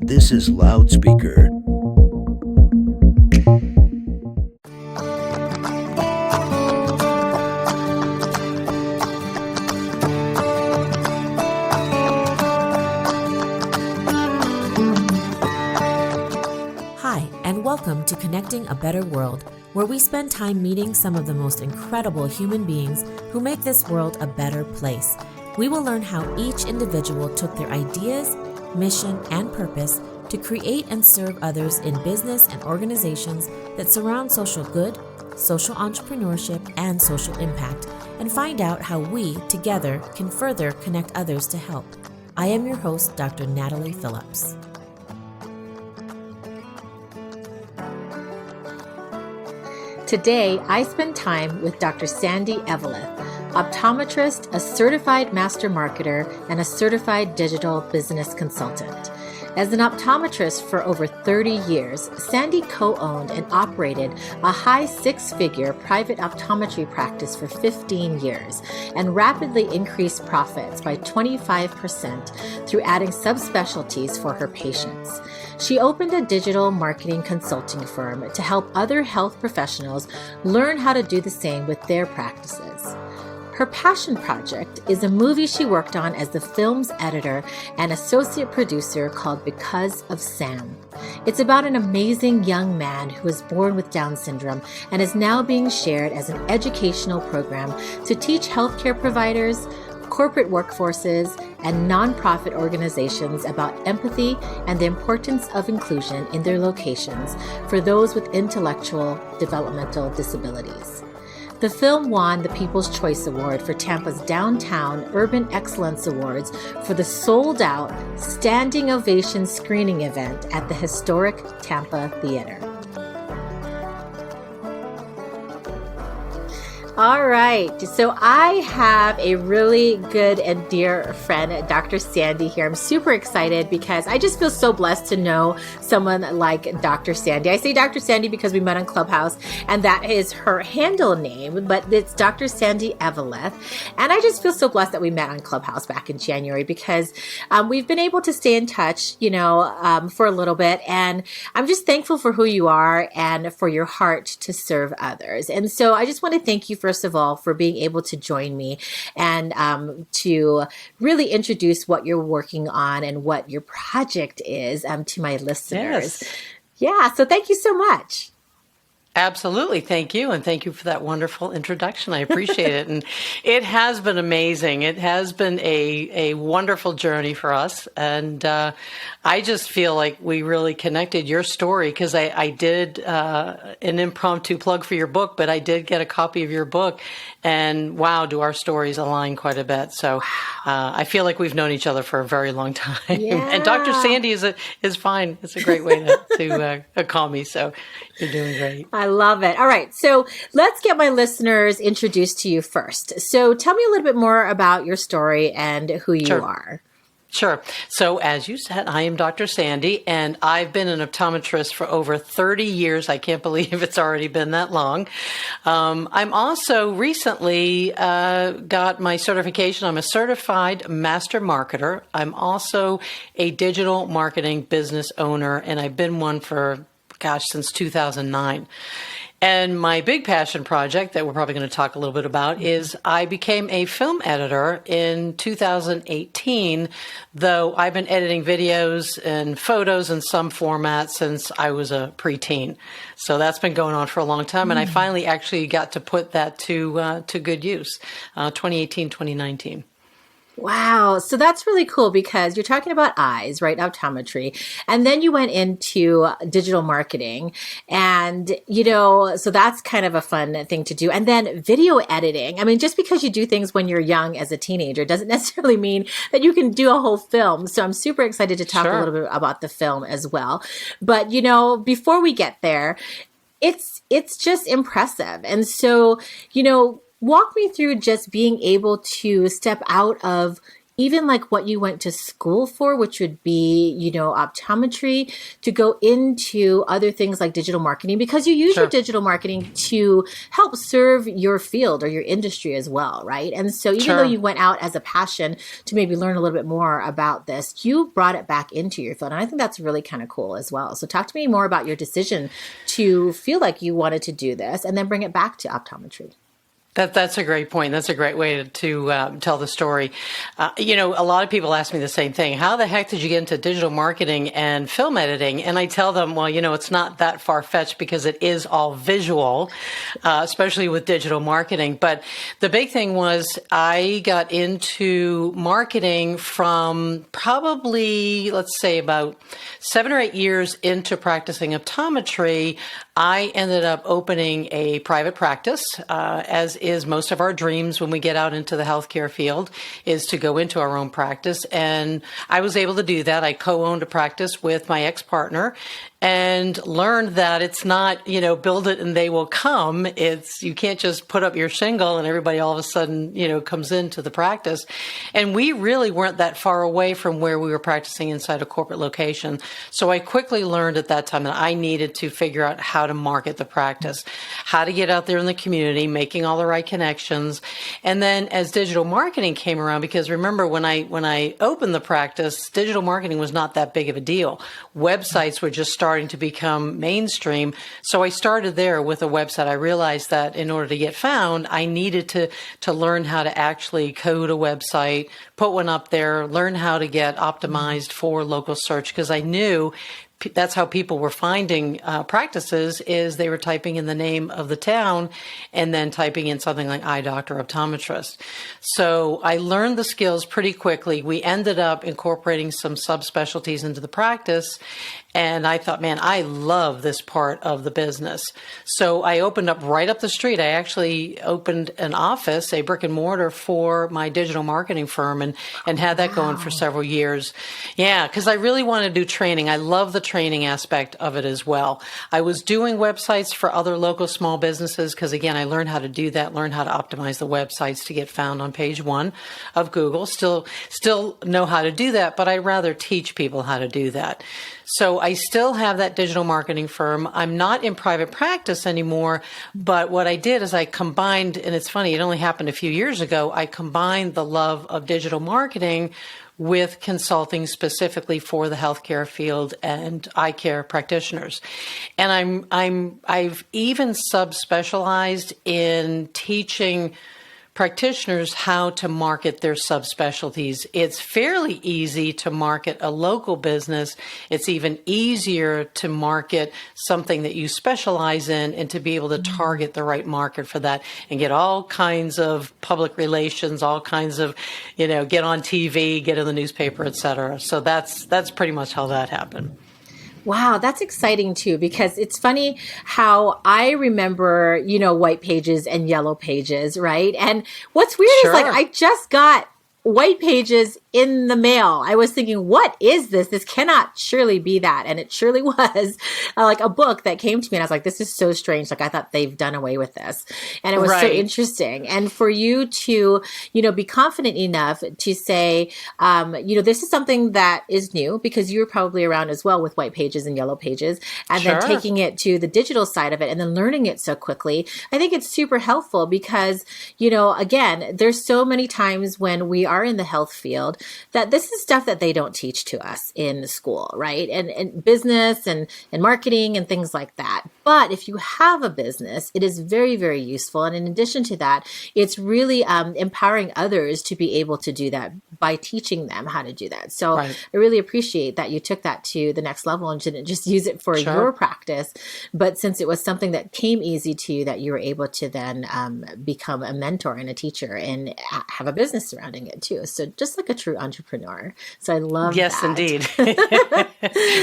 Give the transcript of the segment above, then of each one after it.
This is Loudspeaker. Hi, and welcome to Connecting a Better World, where we spend time meeting some of the most incredible human beings who make this world a better place. We will learn how each individual took their ideas, mission, and purpose to create and serve others in business and organizations that surround social good, social entrepreneurship, and social impact, and find out how we, together, can further connect others to help. I am your host, Dr. Natalie Phillips. Today, I spend time with Dr. Sandi Eveleth, optometrist, a certified master marketer, and a certified digital business consultant. As an optometrist for over 30 years, Sandi co-owned and operated a high six-figure private optometry practice for 15 years and rapidly increased profits by 25% through adding subspecialties for her patients. She opened a digital marketing consulting firm to help other health professionals learn how to do the same with their practices. Her passion project is a movie she worked on as the film's editor and associate producer called Because of Sam. It's about an amazing young man who was born with Down syndrome and is now being shared as an educational program to teach healthcare providers, corporate workforces, and nonprofit organizations about empathy and the importance of inclusion in their locations for those with intellectual developmental disabilities. The film won the People's Choice Award for Tampa's Downtown Urban Excellence Awards for the sold-out standing ovation screening event at the historic Tampa Theatre. All right, so I have a really good and dear friend, Dr. Sandi here. I'm super excited because I just feel so blessed to know someone like Dr. Sandi. I say Dr. Sandi because we met on Clubhouse, and that is her handle name, but it's Dr. Sandi Eveleth. And I just feel so blessed that we met on Clubhouse back in January because we've been able to stay in touch, for a little bit. And I'm just thankful for who you are and for your heart to serve others. And so I just want to thank you first of all, for being able to join me and to really introduce what you're working on and what your project is to my listeners. Yes. Yeah, so thank you so much. Absolutely. Thank you. And thank you for that wonderful introduction. I appreciate it. And it has been amazing. It has been a wonderful journey for us. And I just feel like we really connected your story because I did an impromptu plug for your book, but I did get a copy of your book. And wow, do our stories align quite a bit. So I feel like we've known each other for a very long time. Yeah. And Dr. Sandi is fine. It's a great way to call me. So you're doing great. I love it. All right. So let's get my listeners introduced to you first. So tell me a little bit more about your story and who you are. Sure. So as you said, I am Dr. Sandi, and I've been an optometrist for over 30 years. I can't believe it's already been that long. I'm also recently got my certification. I'm a certified master marketer. I'm also a digital marketing business owner, and I've been one for, since 2009. And my big passion project that we're probably going to talk a little bit about is I became a film editor in 2018, though I've been editing videos and photos in some formats since I was a preteen. So that's been going on for a long time. And I finally actually got to put that to good use, 2018, 2019. Wow. So that's really cool because you're talking about eyes, right? Optometry. And then you went into digital marketing and, so that's kind of a fun thing to do. And then video editing. I mean, just because you do things when you're young as a teenager doesn't necessarily mean that you can do a whole film. So I'm super excited to talk a little bit about the film as well. But, before we get there, it's just impressive. And so, walk me through just being able to step out of even like what you went to school for, which would be, optometry, to go into other things like digital marketing, because you use your digital marketing to help serve your field or your industry as well, right? And so even though you went out as a passion to maybe learn a little bit more about this, you brought it back into your field. And I think that's really kind of cool as well. So talk to me more about your decision to feel like you wanted to do this and then bring it back to optometry. That's a great point. That's a great way to tell the story. A lot of people ask me the same thing. How the heck did you get into digital marketing and film editing? And I tell them, well, it's not that far-fetched because it is all visual, especially with digital marketing. But the big thing was I got into marketing from probably, let's say, about 7 or 8 years into practicing optometry. I ended up opening a private practice, as is most of our dreams when we get out into the healthcare field, is to go into our own practice. And I was able to do that. I co-owned a practice with my ex-partner and learned that it's not, build it and they will come. You can't just put up your shingle and everybody all of a sudden, comes into the practice. And we really weren't that far away from where we were practicing inside a corporate location. So I quickly learned at that time that I needed to figure out how to market the practice, how to get out there in the community, making all the right connections. And then as digital marketing came around, because remember when I opened the practice, digital marketing was not that big of a deal. Websites were just starting to become mainstream. So I started there with a website. I realized that in order to get found, I needed to learn how to actually code a website, put one up there, learn how to get optimized for local search, because I knew that's how people were finding practices, is they were typing in the name of the town and then typing in something like eye doctor, optometrist. So I learned the skills pretty quickly. We ended up incorporating some subspecialties into the practice. And I thought, man, I love this part of the business. So I opened up right up the street. I actually opened an office, a brick and mortar, for my digital marketing firm and had that going for several years. Yeah, because I really want to do training. I love the training aspect of it as well. I was doing websites for other local small businesses because, again, I learned how to do that, learned how to optimize the websites to get found on page 1 of Google. Still know how to do that, but I'd rather teach people how to do that. So I still have that digital marketing firm. I'm not in private practice anymore, but what I did is I combined, and it's funny, it only happened a few years ago, I combined the love of digital marketing with consulting specifically for the healthcare field and eye care practitioners. And I've even subspecialized in teaching practitioners how to market their subspecialties. It's fairly easy to market a local business. It's even easier to market something that you specialize in and to be able to target the right market for that and get all kinds of public relations, all kinds of, get on TV, get in the newspaper, et cetera. So that's pretty much how that happened. Wow, that's exciting too, because it's funny how I remember, white pages and yellow pages, right? And what's weird is I just got white pages in the mail. I was thinking, what is this? This cannot surely be that. And it surely was like a book that came to me. And I was like, this is so strange. Like I thought they've done away with this. And it was so interesting. And for you to, be confident enough to say, this is something that is new, because you were probably around as well with white pages and yellow pages, and then taking it to the digital side of it and then learning it so quickly. I think it's super helpful because, again, there's so many times when we are in the health field that this is stuff that they don't teach to us in school, right? And business and marketing and things like that. But if you have a business, it is very, very useful. And in addition to that, it's really empowering others to be able to do that by teaching them how to do that. So I really appreciate that you took that to the next level and didn't just use it for your practice, but since it was something that came easy to you, that you were able to then become a mentor and a teacher and have a business surrounding it too. So just like a true entrepreneur. So I love that. Yes, indeed.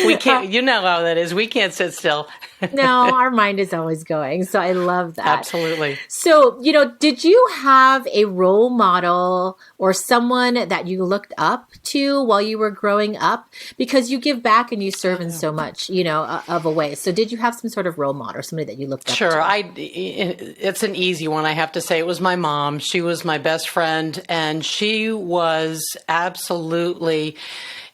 We can't, you know how that is. We can't sit still. No, our mind is always going. So I love that. Absolutely. So, did you have a role model or someone that you looked up to while you were growing up? Because you give back and you serve in so much, of a way. So did you have some sort of role model or somebody that you looked up to? Sure. It's an easy one. I have to say it was my mom. She was my best friend, and she she was absolutely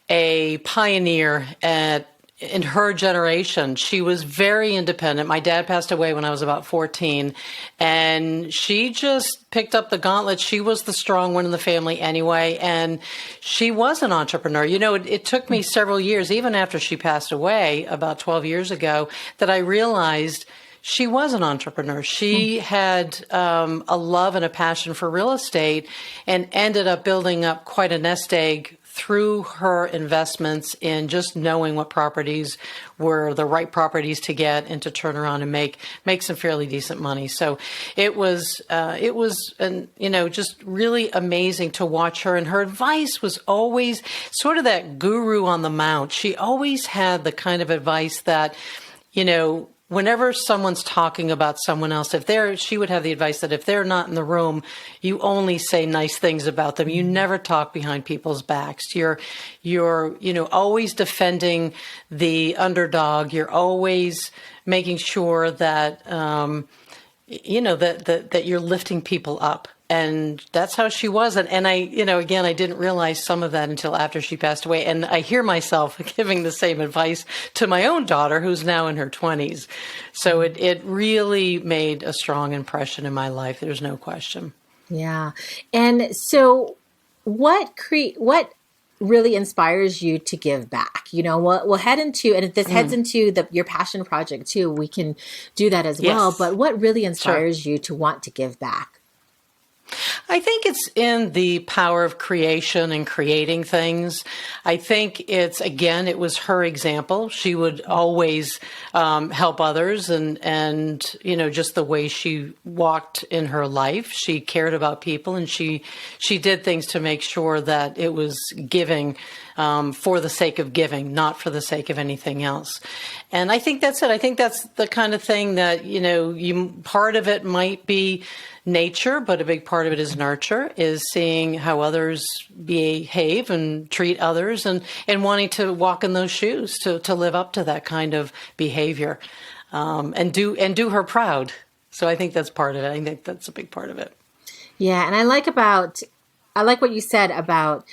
a pioneer in her generation. She was very independent. My dad passed away when I was about 14, and she just picked up the gauntlet. She was the strong one in the family anyway, and she was an entrepreneur. It took me several years, even after she passed away about 12 years ago, that I realized she was an entrepreneur. She had a love and a passion for real estate and ended up building up quite a nest egg through her investments in just knowing what properties were the right properties to get and to turn around and make some fairly decent money. So it was just really amazing to watch her. And her advice was always sort of that guru on the mount. She always had the kind of advice that, whenever someone's talking about someone else, she would have the advice that if they're not in the room, you only say nice things about them. You never talk behind people's backs. You're always defending the underdog. You're always making sure that, that you're lifting people up. And that's how she was. And I, again, I didn't realize some of that until after she passed away. And I hear myself giving the same advice to my own daughter, who's now in her 20s. So it really made a strong impression in my life. There's no question. Yeah. And so what really inspires you to give back? We'll head into, and this heads into your passion project too. We can do that as well. Yes. But what really inspires you to want to give back? I think it's in the power of creation and creating things. I think it was her example. She would always help others and just the way she walked in her life. She cared about people, and she did things to make sure that it was giving for the sake of giving, not for the sake of anything else. And I think that's it. I think that's the kind of thing that, part of it might be nature, but a big part of it is nurture, is seeing how others behave and treat others and wanting to walk in those shoes to live up to that kind of behavior, and do her proud. So I think that's part of it. I think that's a big part of it. Yeah. And I like what you said about,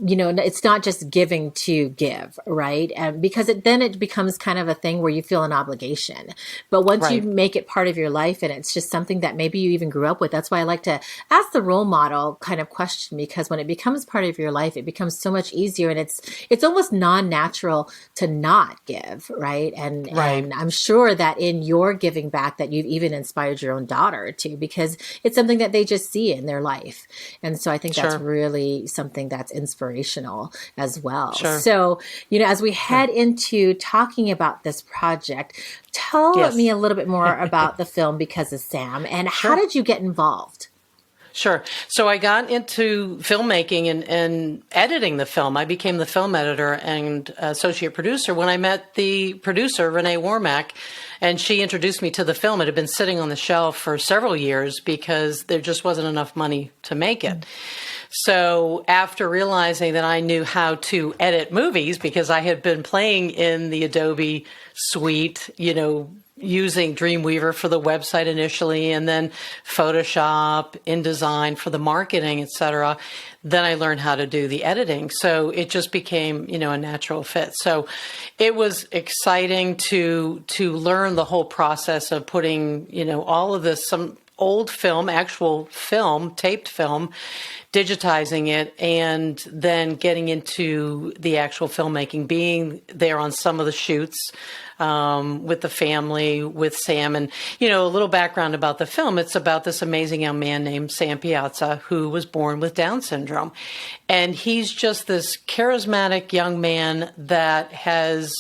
it's not just giving to give, right? Because then it becomes kind of a thing where you feel an obligation. But once you make it part of your life and it's just something that maybe you even grew up with, that's why I like to ask the role model kind of question, because when it becomes part of your life, it becomes so much easier, and it's almost non-natural to not give, right? And I'm sure that in your giving back that you've even inspired your own daughter to, because it's something that they just see in their life. And so I think that's really something that's inspirational as well. Sure. So, as we head into talking about this project, tell me a little bit more about the film Because of Sam, and how did you get involved? Sure. So I got into filmmaking and editing the film. I became the film editor and associate producer when I met the producer, Renee Warmack, and she introduced me to the film. It had been sitting on the shelf for several years because there just wasn't enough money to make it. So after realizing that I knew how to edit movies, because I had been playing in the Adobe suite, using Dreamweaver for the website initially, and then Photoshop, InDesign for the marketing, etc. Then I learned how to do the editing. So it just became, a natural fit. So it was exciting to learn the whole process of putting, all of this, some old film, actual film, taped film, digitizing it, and then getting into the actual filmmaking, being there on some of the shoots with the family, with Sam. And, a little background about the film. It's about this amazing young man named Sam Piazza, who was born with Down syndrome. And he's just this charismatic young man that has,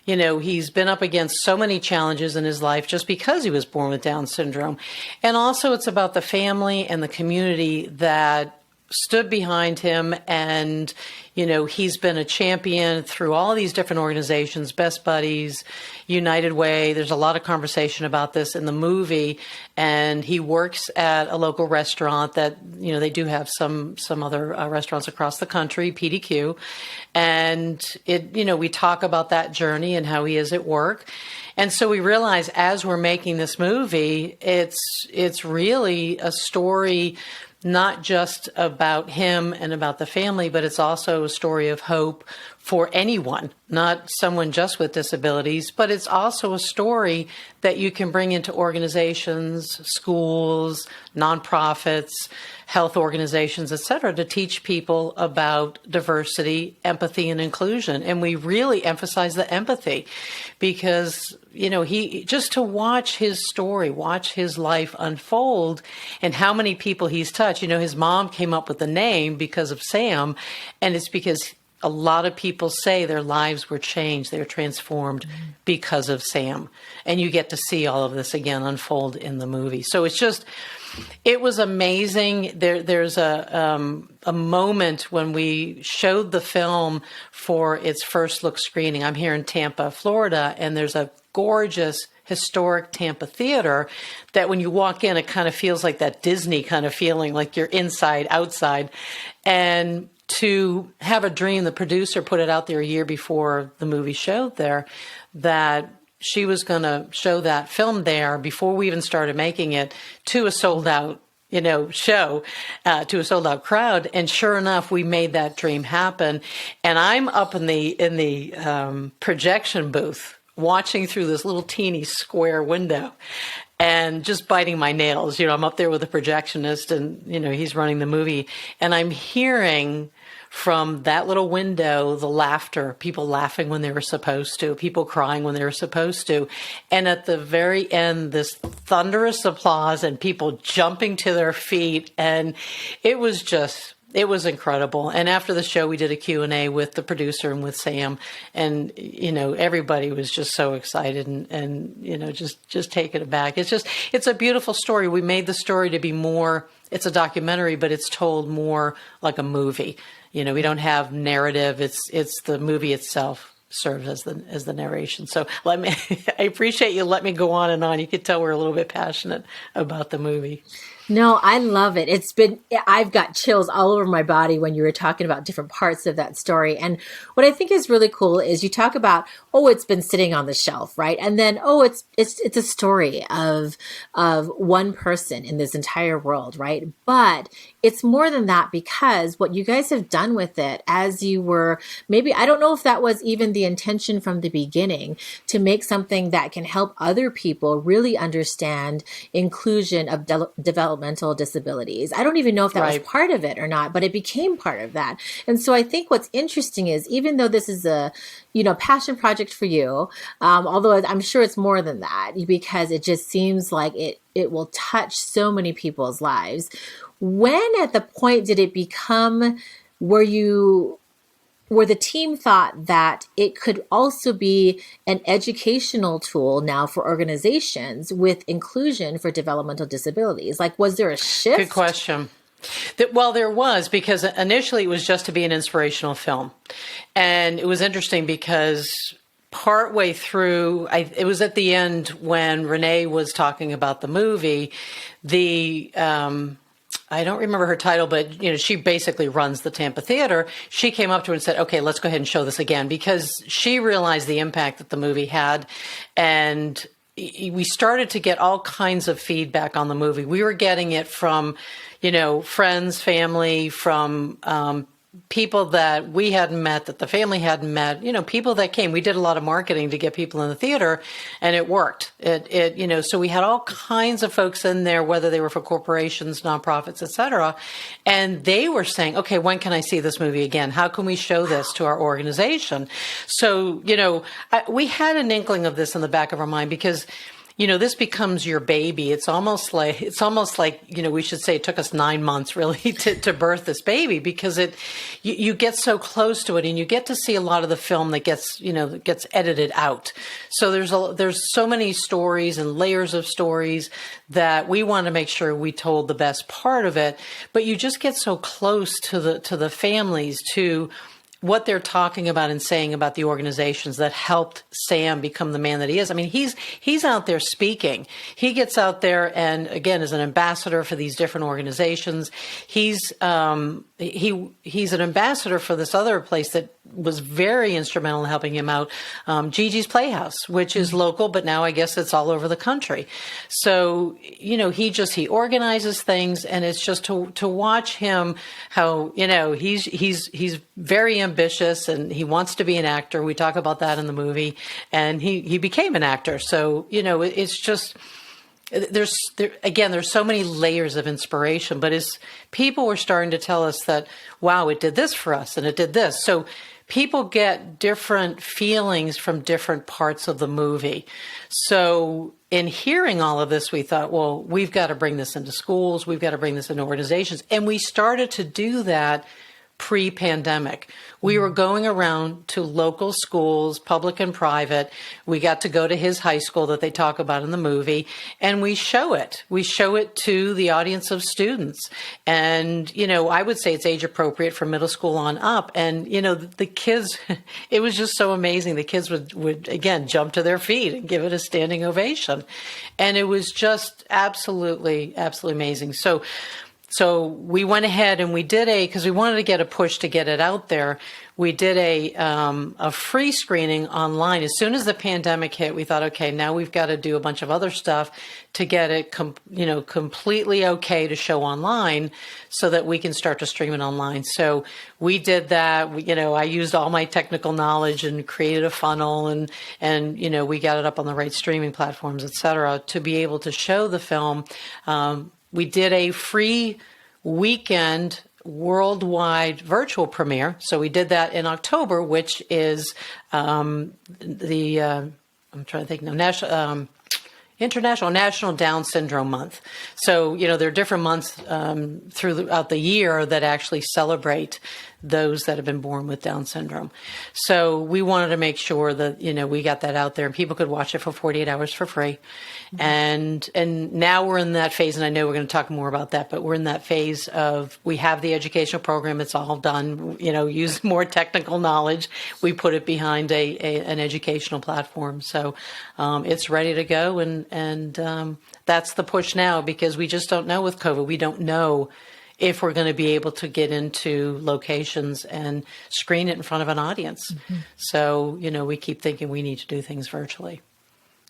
he's been up against so many challenges in his life just because he was born with Down syndrome. And also it's about the family and the community that stood behind him, and he's been a champion through all these different organizations, Best Buddies, United Way. There's a lot of conversation about this in the movie, and he works at a local restaurant that they do have some other restaurants across the country, PDQ, and we talk about that journey and how he is at work. And so we realize as we're making this movie, it's really a story not just about him and about the family, but it's also a story of hope for anyone, not someone just with disabilities, but it's also a story that you can bring into organizations, schools, nonprofits, health organizations, et cetera, to teach people about diversity, empathy, and inclusion. And we really emphasize the empathy because, he just to watch his story, watch his life unfold and how many people he's touched. His mom came up with the name because of Sam, and it's because a lot of people say their lives were changed, they were transformed because of Sam. And you get to see all of this again unfold in the movie. So it was amazing. There's a moment when we showed the film for its first look screening. I'm here in Tampa, Florida, and there's a gorgeous historic Tampa Theatre that when you walk in, it kind of feels like that Disney kind of feeling, like you're inside, outside. And to have a dream, the producer put it out there a year before the movie showed there, that she was going to show that film there before we even started making it to a sold out, show, to a sold out crowd. And sure enough, we made that dream happen. And I'm up in the projection booth watching through this little teeny square window and just biting my nails. I'm up there with a projectionist and, he's running the movie, and I'm hearing from that little window the laughter, people laughing when they were supposed to, people crying when they were supposed to. And at the very end, this thunderous applause and people jumping to their feet. And it was incredible. And after the show, we did a Q&A with the producer and with Sam. And, everybody was just so excited and just taken aback. It's a beautiful story. We made the story to be more, it's a documentary, but it's told more like a movie. We don't have narrative. It's the movie itself serves as the narration. So I appreciate you let me go on and on. You could tell we're a little bit passionate about the movie. No, I love it. I've got chills all over my body when you were talking about different parts of that story. And what I think is really cool is you talk about, it's been sitting on the shelf, right? And then, it's a story of one person in this entire world, right? But it's more than that, because what you guys have done with it as you were, maybe, I don't know if that was even the intention from the beginning, to make something that can help other people really understand inclusion of developmental disabilities. I don't even know if that was part of it or not, but it became part of that. And so I think what's interesting is, even though this is a, passion project for you, although I'm sure it's more than that, because it just seems like it will touch so many people's lives. When at the point did it become where the team thought that it could also be an educational tool now for organizations with inclusion for developmental disabilities? Like, was there a shift? Good question. Well, there was, because initially it was just to be an inspirational film. And it was interesting because partway through, it was at the end when Renee was talking about the movie, I don't remember her title, but she basically runs the Tampa Theatre. She came up to her and said, "Okay, let's go ahead and show this again," because she realized the impact that the movie had. And we started to get all kinds of feedback on the movie. We were getting it from, friends, family, from people that we hadn't met, that the family hadn't met, people that came. We did a lot of marketing to get people in the theater, and it worked. So we had all kinds of folks in there, whether they were for corporations, nonprofits, et cetera. And they were saying, "Okay, when can I see this movie again? How can we show this to our organization?" So, we had an inkling of this in the back of our mind, because this becomes your baby. It's almost like, we should say it took us 9 months really to birth this baby, because you get so close to it, and you get to see a lot of the film that gets edited out. So there's so many stories and layers of stories that we want to make sure we told the best part of it. But you just get so close to the families, to what they're talking about and saying about the organizations that helped Sam become the man that he is. I mean, he's out there speaking. He gets out there and, again, is an ambassador for these different organizations. He's an ambassador for this other place that was very instrumental in helping him out, Gigi's Playhouse, which is local, but now I guess it's all over the country. So, he organizes things, and it's just to watch him, how, he's very ambitious and he wants to be an actor. We talk about that in the movie, and he became an actor. So, it's just, there's so many layers of inspiration, but as people were starting to tell us that, wow, it did this for us and it did this. So people get different feelings from different parts of the movie. So in hearing all of this, we thought, well, we've got to bring this into schools. We've got to bring this into organizations. And we started to do that pre-pandemic. We were going around to local schools, public and private. We got to go to his high school that they talk about in the movie, and we show it. We show it to the audience of students. And, I would say it's age appropriate for middle school on up. And, the kids, it was just so amazing. The kids would again, jump to their feet and give it a standing ovation. And it was just absolutely, absolutely amazing. So we went ahead and we did because we wanted to get a push to get it out there. We did a free screening online. As soon as the pandemic hit, we thought, okay, now we've got to do a bunch of other stuff to get it, completely okay to show online so that we can start to stream it online. So we did that. I used all my technical knowledge and created a funnel and we got it up on the right streaming platforms, et cetera, to be able to show the film. We did a free weekend worldwide virtual premiere. So we did that in October, which is I'm trying to think now, National Down Syndrome Month. So, there are different months throughout the year that actually celebrate those that have been born with Down syndrome. So we wanted to make sure that, we got that out there and people could watch it for 48 hours for free. And now we're in that phase, and I know we're going to talk more about that, but we're in that phase of, we have the educational program. It's all done, use more technical knowledge. We put it behind an educational platform. So it's ready to go. And that's the push now, because we just don't know with COVID. We don't know if we're going to be able to get into locations and screen it in front of an audience. Mm-hmm. So, we keep thinking we need to do things virtually.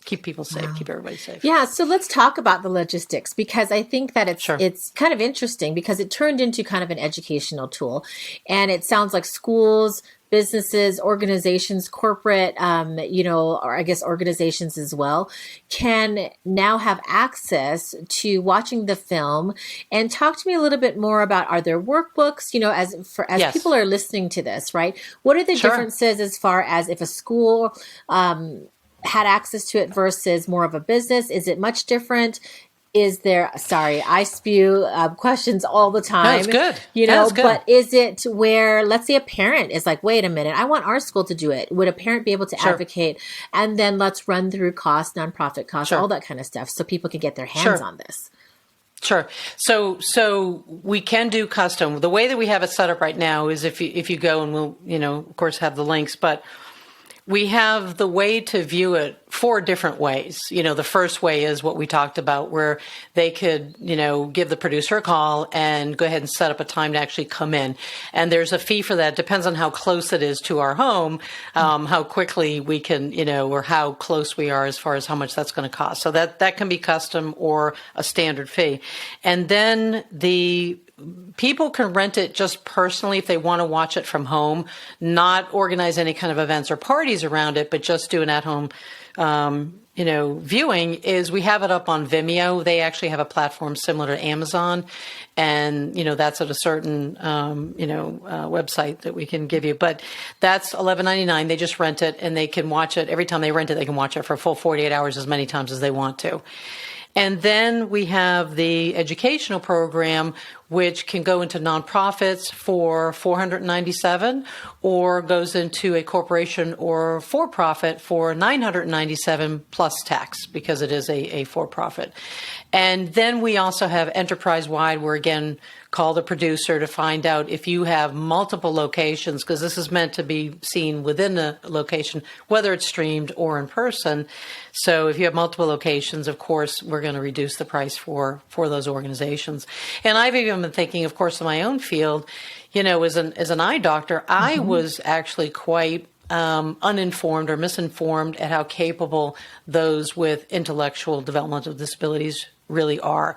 Keep people safe, keep everybody safe. Yeah, so let's talk about the logistics, because I think that it's kind of interesting, because it turned into kind of an educational tool. And it sounds like schools, businesses, organizations, corporate, or I guess organizations as well, can now have access to watching the film. And talk to me a little bit more about, are there workbooks, as yes. people are listening to this, right? What are the differences as far as if a school had access to it versus more of a business? Is it much different? Is there, I spew questions all the time. That's good. That's good. But is it where, let's say a parent is like, wait a minute, I want our school to do it. Would a parent be able to advocate? And then let's run through costs, nonprofit costs, all that kind of stuff, so people can get their hands on this. Sure. So we can do custom. The way that we have it set up right now is if you go, and we'll, of course, have the links, but we have the way to view it 4 different ways. The first way is what we talked about, where they could, give the producer a call and go ahead and set up a time to actually come in. And there's a fee for that. Depends on how close it is to our home, how quickly we can, or how close we are as far as how much that's going to cost. So that can be custom or a standard fee. And then the people can rent it just personally if they want to watch it from home, not organize any kind of events or parties around it, but just do an at-home, viewing. Is we have it up on Vimeo. They actually have a platform similar to Amazon, and that's at a certain website that we can give you. But that's $11.99. They just rent it, and they can watch it every time they rent it. They can watch it for a full 48 hours, as many times as they want to. And then we have the educational program, which can go into nonprofits for $497, or goes into a corporation or for-profit for $997 plus tax, because it is a for-profit. And then we also have enterprise-wide, where again, call the producer to find out if you have multiple locations, because this is meant to be seen within the location, whether it's streamed or in person. So if you have multiple locations, of course, we're going to reduce the price for those organizations. And I've even been thinking, of course, in my own field, as an eye doctor, I was actually quite uninformed or misinformed at how capable those with intellectual developmental disabilities really are.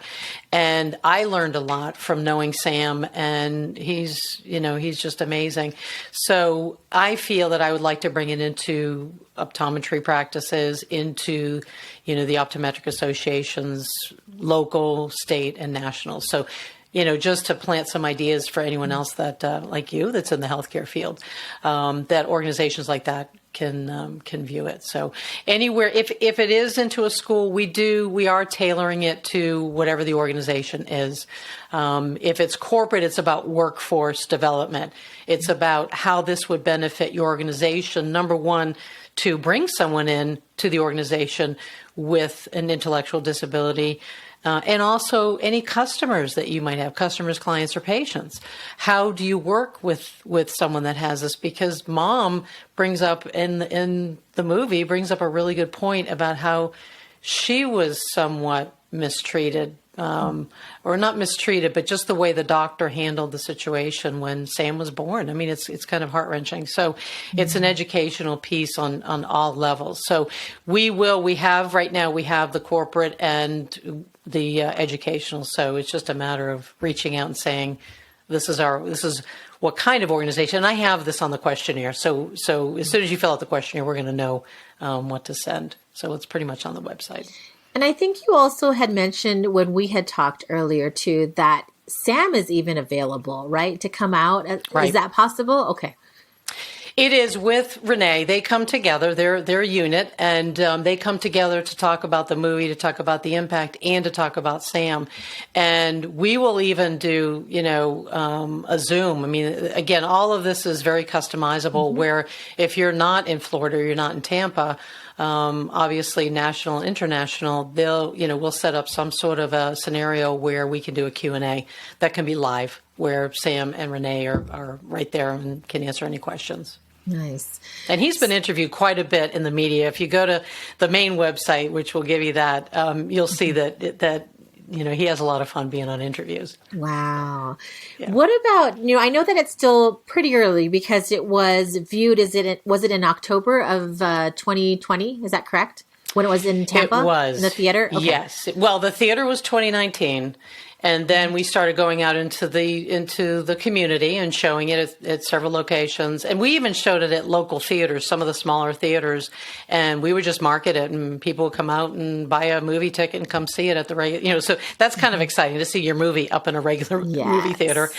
And I learned a lot from knowing Sam, and he's just amazing. So I feel that I would like to bring it into optometry practices, into, the optometric associations, local, state, and national. So, just to plant some ideas for anyone else that, like you, that's in the healthcare field, that organizations like that can view it. So anywhere, if it is into a school, we are tailoring it to whatever the organization is. If it's corporate, it's about workforce development. It's about how this would benefit your organization. Number one, to bring someone in to the organization with an intellectual disability. And also any customers that you might have, customers, clients, or patients. How do you work with someone that has this? Because Mom brings up in the movie, brings up a really good point about how she was somewhat mistreated, or not mistreated, but just the way the doctor handled the situation when Sam was born. I mean, it's kind of heart-wrenching. So it's an educational piece on all levels. So we have right now, we have the corporate and the educational. So it's just a matter of reaching out and saying, this is what kind of organization. And I have this on the questionnaire. So as soon as you fill out the questionnaire, we're going to know what to send. So it's pretty much on the website. And I think you also had mentioned when we had talked earlier too, that Sam is even available, right? To come out. Right. Is that possible? Okay. It is with Renee. They come together. They're a unit, and they come together to talk about the movie, to talk about the impact, and to talk about Sam. And we will even do, a Zoom. I mean, again, all of this is very customizable. Where if you're not in Florida, or you're not in Tampa, obviously national, international, we'll set up some sort of a scenario where we can do a Q&A that can be live, where Sam and Renee are right there and can answer any questions. Nice. And he's been interviewed quite a bit in the media. If you go to the main website, which will give you that, you'll see that he has a lot of fun being on interviews. Wow. Yeah. What about, I know that it's still pretty early because it was viewed, was it in October of 2020? Is that correct? When it was in Tampa? It was. In the theater? Okay. Yes. Well, the theater was 2019. And then we started going out into the community and showing it at several locations. And we even showed it at local theaters, some of the smaller theaters. And we would just market it, and people would come out and buy a movie ticket and come see it at the regular, so that's kind of exciting to see your movie up in a regular movie theater.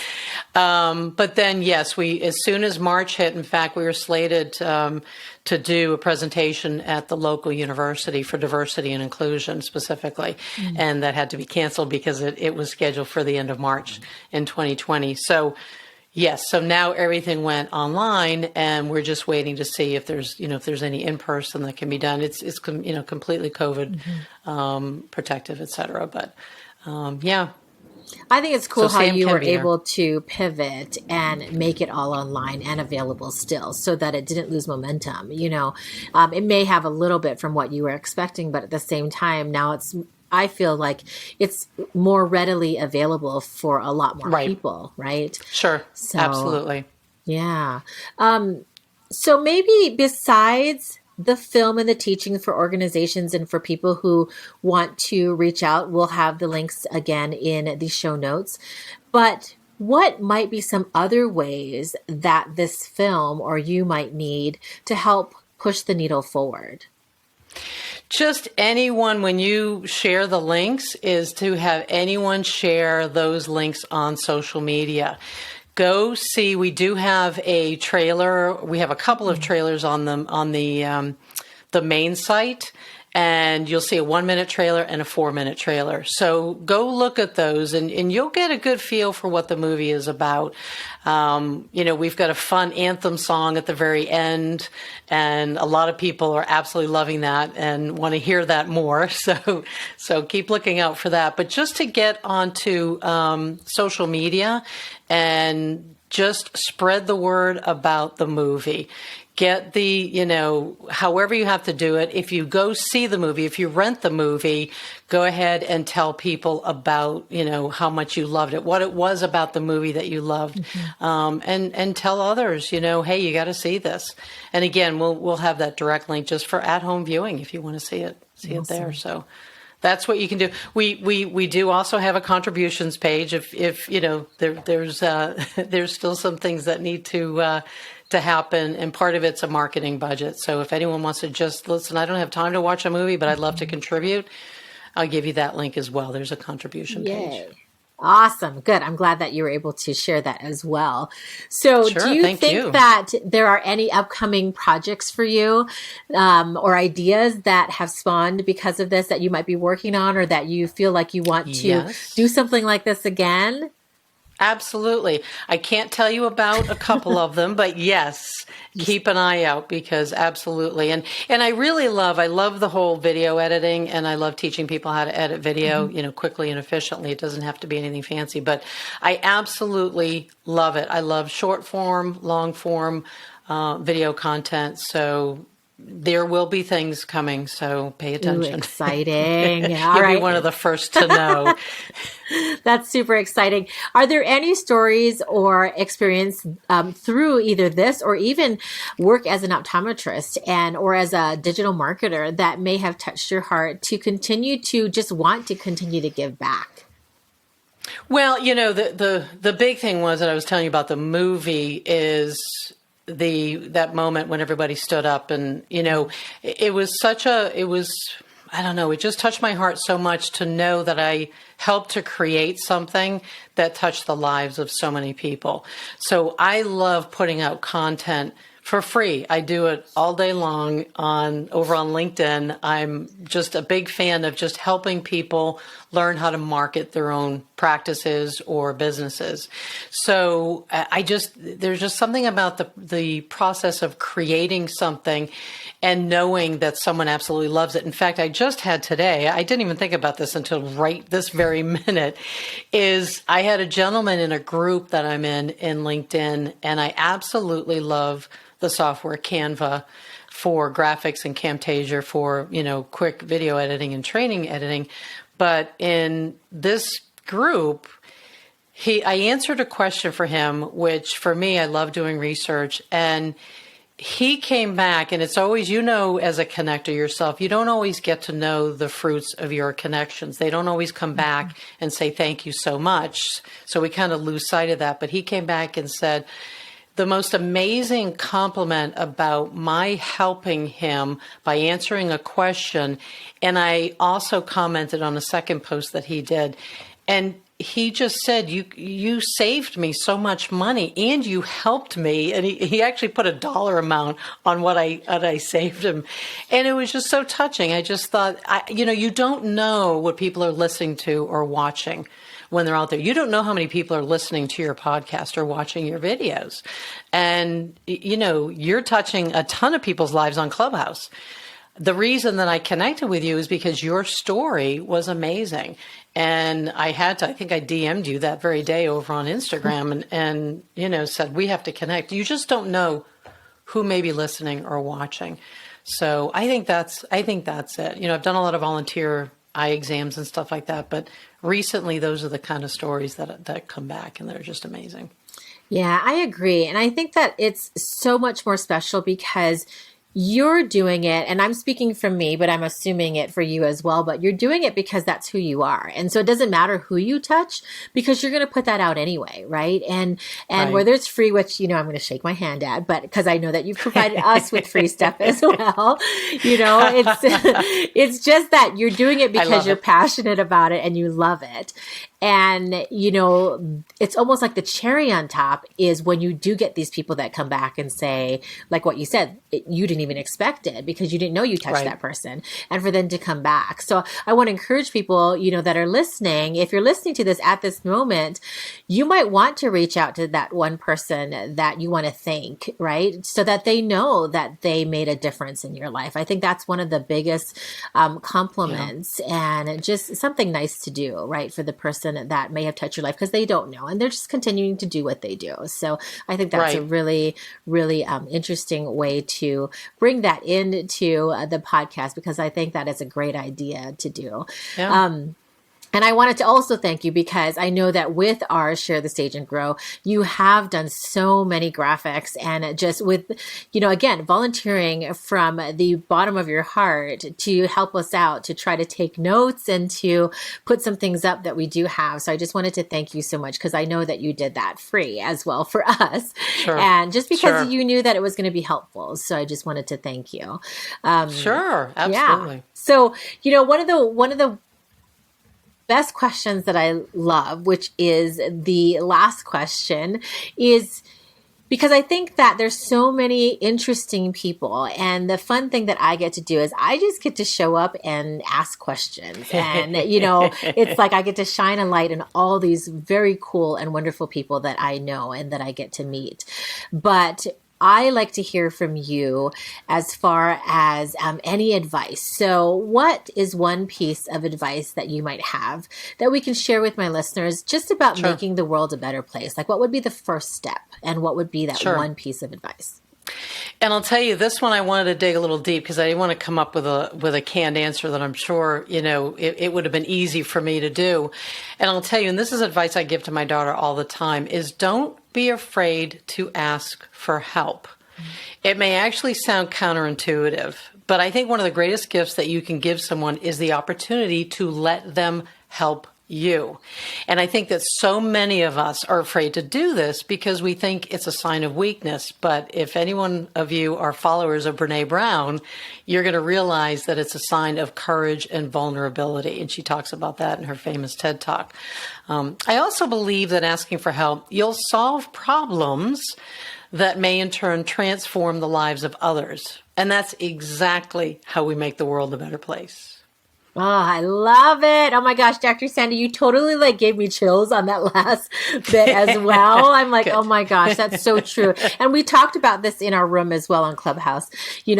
But then, yes, as soon as March hit, in fact, we were slated to do a presentation at the local university for diversity and inclusion specifically. And that had to be canceled because it was scheduled for the end of March in 2020. So yes, so now everything went online, and we're just waiting to see if there's any in-person that can be done. It's completely COVID protective, et cetera. But yeah. I think it's cool So how Sam you can were be there. able to pivot and make it all online and available still, so that it didn't lose momentum. It may have a little bit from what you were expecting, but at the same time, now I feel like it's more readily available for a lot more people, right? Sure. So, absolutely. Yeah. So maybe besides the film and the teaching for organizations and for people who want to reach out, we'll have the links again in the show notes. But what might be some other ways that this film or you might need to help push the needle forward? Just anyone, when you share the links, is to have anyone share those links on social media. Go see, we do have a trailer. We have a couple of trailers on the main site, and you'll see a 1-minute trailer and a 4-minute trailer. So go look at those and you'll get a good feel for what the movie is about. We've got a fun anthem song at the very end, and a lot of people are absolutely loving that and want to hear that more. So keep looking out for that. But just to get onto social media and just spread the word about the movie. Get however you have to do it. If you go see the movie, if you rent the movie, go ahead and tell people about, how much you loved it, what it was about the movie that you loved, and tell others, hey, you got to see this. And again, we'll have that direct link just for at-home viewing if you want to see it there. So that's what you can do. We do also have a contributions page. If there's still some things that need to happen, and part of it's a marketing budget. So if anyone wants to just listen, I don't have time to watch a movie, but I'd love to contribute, I'll give you that link as well. There's a contribution page. Awesome. Good. I'm glad that you were able to share that as well. So sure, do you think that there are any upcoming projects for you or ideas that have spawned because of this that you might be working on, or that you feel like you want to do something like this again? Absolutely. I can't tell you about a couple of them, but yes, keep an eye out, because absolutely. And I love the whole video editing, and I love teaching people how to edit video, quickly and efficiently. It doesn't have to be anything fancy, but I absolutely love it. I love short form, long form video content. So there will be things coming, so pay attention. Ooh, exciting. You'll be one of the first to know. That's super exciting. Are there any stories or experience through either this or even work as an optometrist or as a digital marketer that may have touched your heart to continue to just want to continue to give back? Well, the big thing was that I was telling you about the movie is that moment when everybody stood up, and it just touched my heart so much to know that I helped to create something that touched the lives of so many people. So I love putting out content for free. I do it all day long over on LinkedIn. I'm just a big fan of just helping people learn how to market their own practices or businesses. So there's just something about the process of creating something and knowing that someone absolutely loves it. In fact, I just had today, I didn't even think about this until right this very minute, is I had a gentleman in a group that I'm in LinkedIn, and I absolutely love the software Canva for graphics and Camtasia for, quick video editing and training editing. But in this group, I answered a question for him, which for me, I love doing research. And he came back, and it's always, as a connector yourself, you don't always get to know the fruits of your connections. They don't always come back and say, thank you so much. So we kind of lose sight of that. But he came back and said, the most amazing compliment about my helping him by answering a question. And I also commented on a second post that he did. And he just said, you saved me so much money, and you helped me. And he actually put a dollar amount on what I saved him. And it was just so touching. I just thought, you don't know what people are listening to or watching when they're out there. You don't know how many people are listening to your podcast or watching your videos. And, you're touching a ton of people's lives on Clubhouse. The reason that I connected with you is because your story was amazing. And I think I DM'd you that very day over on Instagram and said, we have to connect. You just don't know who may be listening or watching. So I think that's it. I've done a lot of volunteer eye exams and stuff like that, but recently those are the kind of stories that come back, and they're just amazing. Yeah, I agree. And I think that it's so much more special because you're doing it, and I'm speaking from me, but I'm assuming it for you as well, but you're doing it because that's who you are. And so it doesn't matter who you touch, because you're going to put that out anyway, right? And right. Whether it's free, which, I'm going to shake my hand at, but because I know that you've provided us with free stuff as well, it's just that you're doing it because you're passionate about it and you love it. And, it's almost like the cherry on top is when you do get these people that come back and say, like what you said, you didn't even expect it because you didn't know you touched that person, and for them to come back. So I want to encourage people, that are listening, if you're listening to this at this moment, you might want to reach out to that one person that you want to thank, right? So that they know that they made a difference in your life. I think that's one of the biggest compliments and just something nice to do, right? For the person that may have touched your life because they don't know and they're just continuing to do what they do. So I think that's a really, really interesting way to bring that into the podcast because I think that is a great idea to do. Yeah. And I wanted to also thank you because I know that with our Share the Stage and Grow, you have done so many graphics and just with, again, volunteering from the bottom of your heart to help us out, to try to take notes and to put some things up that we do have. So I just wanted to thank you so much because I know that you did that free as well for us. Sure. And just because you knew that it was going to be helpful. So I just wanted to thank you. Sure. Absolutely. Yeah. So, one of the best questions that I love, which is the last question, is because I think that there's so many interesting people. And the fun thing that I get to do is I just get to show up and ask questions. And, it's like I get to shine a light on all these very cool and wonderful people that I know and that I get to meet. But I like to hear from you as far as any advice. So what is one piece of advice that you might have that we can share with my listeners just about making the world a better place? Like what would be the first step and what would be that one piece of advice? And I'll tell you, this one I wanted to dig a little deep because I didn't want to come up with a canned answer that I'm sure, it would have been easy for me to do. And I'll tell you, and this is advice I give to my daughter all the time, is don't be afraid to ask for help. It may actually sound counterintuitive, but I think one of the greatest gifts that you can give someone is the opportunity to let them help you. And I think that so many of us are afraid to do this because we think it's a sign of weakness. But if any one of you are followers of Brene Brown, you're going to realize that it's a sign of courage and vulnerability. And she talks about that in her famous TED Talk. I also believe that asking for help, you'll solve problems that may in turn transform the lives of others. And that's exactly how we make the world a better place. Oh, I love it. Oh my gosh, Dr. Sandi, you totally gave me chills on that last bit as well. I'm like, oh my gosh, that's so true. And we talked about this in our room as well on Clubhouse,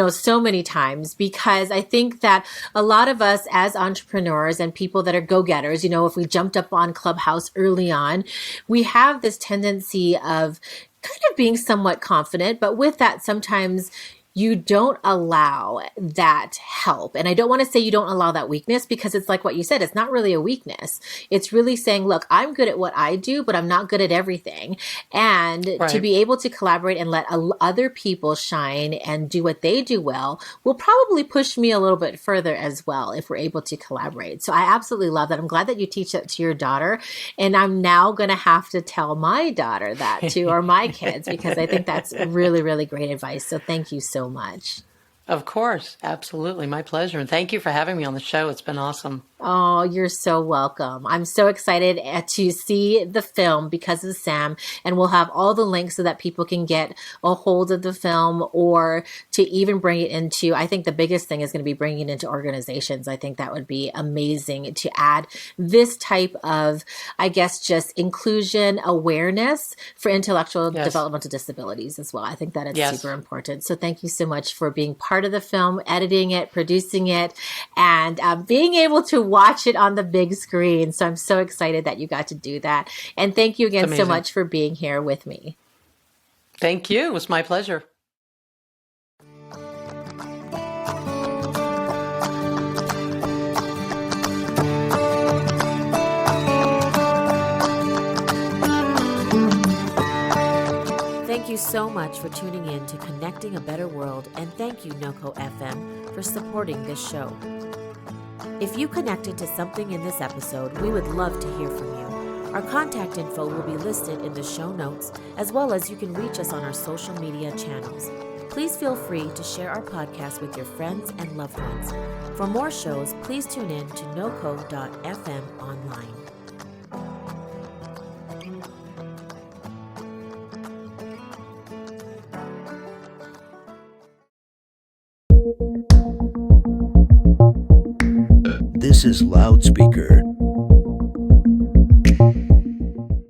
so many times, because I think that a lot of us as entrepreneurs and people that are go-getters, if we jumped up on Clubhouse early on, we have this tendency of kind of being somewhat confident, but with that, sometimes you don't allow that help. And I don't want to say you don't allow that weakness because it's like what you said, it's not really a weakness. It's really saying, look, I'm good at what I do, but I'm not good at everything. And to be able to collaborate and let other people shine and do what they do well will probably push me a little bit further as well if we're able to collaborate. So I absolutely love that. I'm glad that you teach that to your daughter. And I'm now going to have to tell my daughter that too, or my kids, because I think that's really, really great advice. So thank you so much. Of course. Absolutely. My pleasure. And thank you for having me on the show. It's been awesome. Oh, you're so welcome. I'm so excited to see the film because of Sam, and we'll have all the links so that people can get a hold of the film or to even bring it into, I think the biggest thing is going to be bringing it into organizations. I think that would be amazing to add this type of, I guess, just inclusion awareness for intellectual developmental disabilities as well. I think that it's super important. So thank you so much for being part of the film, editing it, producing it, and being able to watch it on the big screen. So I'm so excited that you got to do that. And thank you again so much for being here with me. Thank you. It was my pleasure. Thank you so much for tuning in to Connecting a Better World, and thank you, NOCO FM, for supporting this show. If you connected to something in this episode, we would love to hear from you. Our contact info will be listed in the show notes, as well as you can reach us on our social media channels. Please feel free to share our podcast with your friends and loved ones. For more shows, please tune in to noco.fm online. This is Loudspeaker.